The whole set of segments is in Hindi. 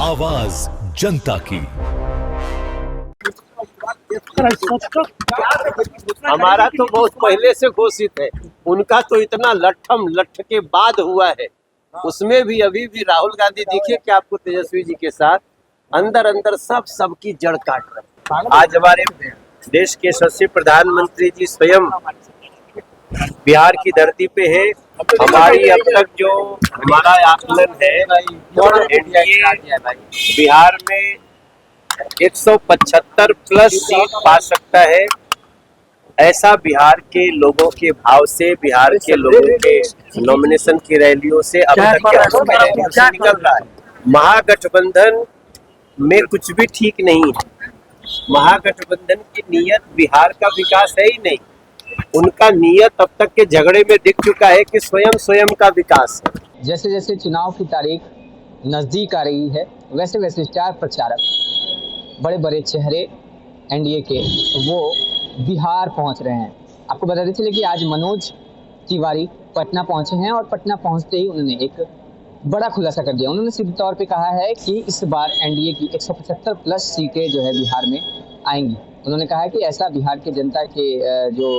आवाज जनता की। हमारा तो बहुत पहले से घोषित है, उनका तो इतना लट्ठम लट्ठ के बाद हुआ है, उसमें भी अभी भी राहुल गांधी देखिए कि आपको तेजस्वी जी के साथ अंदर अंदर सबकी जड़ काट रहे हैं। आज हमारे देश के यशस्वी प्रधानमंत्री जी स्वयं बिहार की धरती पे है। हमारी अब तक जो हमारा आकलन है, बिहार में 175 प्लस सीट पा सकता है। ऐसा बिहार के लोगों के भाव से, बिहार के लोगों के नॉमिनेशन की रैलियों से अब तक के निकल रहा है। महागठबंधन में कुछ भी ठीक नहीं है। महागठबंधन की नीयत बिहार का विकास है ही नहीं। उनका नीयत अब तक के झगड़े में दिख चुका है कि स्वयं का विकास है। जैसे जैसे चुनाव की तारीख नजदीक आ रही है, वैसे वैसे स्टार प्रचारक, बड़े बड़े चेहरे एनडीए के, वो बिहार पहुंच रहे हैं। आपको बताते चले कि आज मनोज तिवारी पटना पहुंचे हैं और पटना पहुंचते ही उन्होंने एक बड़ा खुलासा कर दिया। उन्होंने सीधे तौर पे कहा है कि इस बार एनडीए की 175 प्लस सीटें जो है बिहार में आएंगी। उन्होंने कहा है कि ऐसा बिहार की जनता के जो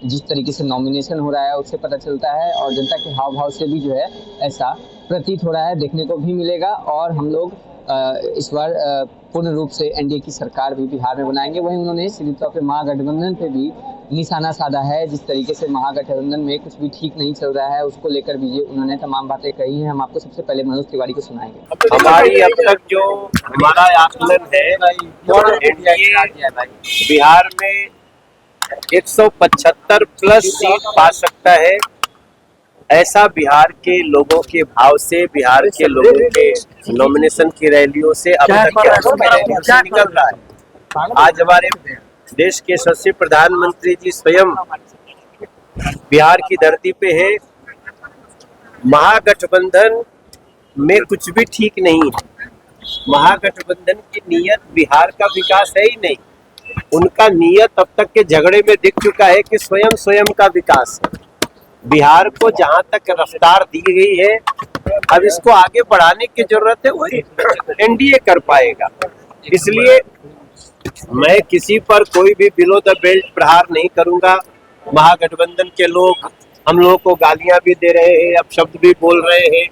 जिस तरीके से नॉमिनेशन हो रहा है उससे पता चलता है, और जनता के हाव भाव से भी जो है ऐसा प्रतीत हो रहा है, देखने को भी मिलेगा। और हम लोग इस बार पूर्ण रूप से एनडीए की सरकार भी बिहार में बनाएंगे। वहीं उन्होंने सीधे तौर पे महागठबंधन पे भी निशाना साधा है। जिस तरीके से महागठबंधन में कुछ भी ठीक नहीं चल रहा है, उसको लेकर भी उन्होंने तमाम बातें कही हैं। हम आपको सबसे पहले मनोज तिवारी को सुनाएंगे। हमारी अब तक जो हमारा आकलन है, बिहार में 175 प्लस सीट पा सकता है। ऐसा बिहार के लोगों के भाव से, बिहार के लोगों के नॉमिनेशन की रैलियों से अब तक के निकल रहा है। आज हमारे देश के यशस्वी प्रधानमंत्री जी स्वयं बिहार की धरती पे है। महागठबंधन में कुछ भी ठीक नहीं है। महागठबंधन की नीयत बिहार का विकास है ही नहीं। उनका नीयत अब तक के झगड़े में दिख चुका है कि स्वयं का विकास है। बिहार को जहां तक रफ्तार दी गई है, अब इसको आगे बढ़ाने की जरूरत है, वो एनडीए कर पाएगा। इसलिए मैं किसी पर कोई भी बिलो द बेल्ट प्रहार नहीं करूंगा। महागठबंधन के लोग हम लोगों को गालियां भी दे रहे हैं, अब शब्द भी बोल रहे हैं।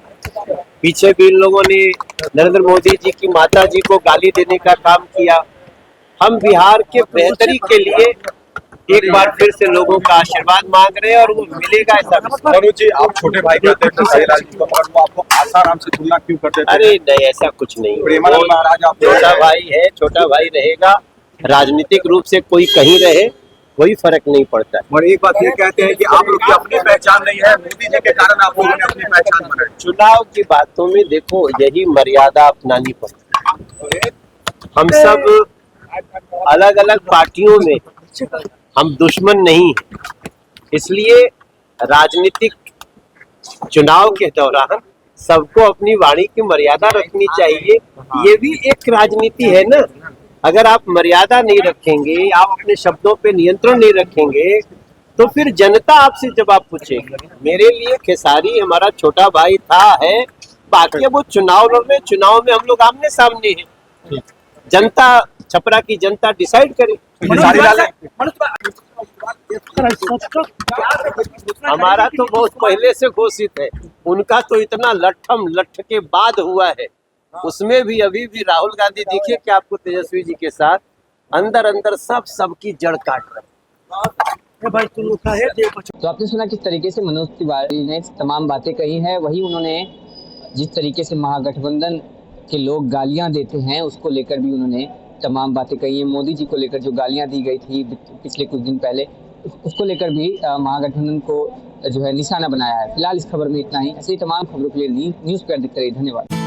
पीछे भी इन लोगों ने नरेंद्र मोदी जी की माता जी को गाली देने का काम किया। हम बिहार के बेहतरी के लिए एक बार फिर से लोगों का आशीर्वाद मांग रहे हैं, और वो मिलेगा ऐसा। मनोज जी, आप छोटे भाई कहते हैं और आपको आसाराम से तुलना क्यों करते हैं? अरे नहीं, ऐसा कुछ नहीं। महाराज आप छोटा भाई है, छोटा भाई रहेगा। राजनीतिक रूप से कोई कहीं रहे, कोई फर्क नहीं पड़ता। और एक बात ये कहते हैं कि आप लोग की अपनी पहचान नहीं है, मोदी जी के कारण आप लोगों ने अपनी पहचान बनाई। चुनाव की बातों में देखो, यही मर्यादा अपनानी पड़ती। हम सब अलग अलग पार्टियों में हम दुश्मन नहीं हैं। इसलिए राजनीतिक चुनाव के दौरान सबको अपनी वाणी की मर्यादा रखनी चाहिए। ये भी एक राजनीति है ना। अगर आप मर्यादा नहीं रखेंगे, आप अपने शब्दों पे नियंत्रण नहीं रखेंगे, तो फिर जनता आपसे जवाब पूछेगी। मेरे लिए खेसारी हमारा छोटा भाई था, है। बाकी वो चुनाव लड़ रहे, चुनाव में हम लोग आमने सामने हैं। जनता, छपरा की जनता डिसाइड करे। हमारा तो बहुत पहले से घोषित है, उनका तो इतना लट्ठम लट्ठ के बाद हुआ है, उसमें भी अभी भी राहुल गांधी देखिए कि आपको तेजस्वी जी के साथ अंदर अंदर सबकी जड़ काट रहे हैं। तो आपने सुना किस तरीके से मनोज तिवारी ने तमाम बातें कही है। वही उन्होंने जिस तरीके से महागठबंधन के लोग गालियां देते हैं, उसको लेकर भी उन्होंने तमाम बातें कही है। मोदी जी को लेकर जो गालियां दी गई थी पिछले कुछ दिन पहले, उसको लेकर भी महागठबंधन को जो है निशाना बनाया है। फिलहाल इस खबर में इतना ही। ऐसे ही तमाम खबरों के लिए न्यूज़ पर देखते रहिए। धन्यवाद।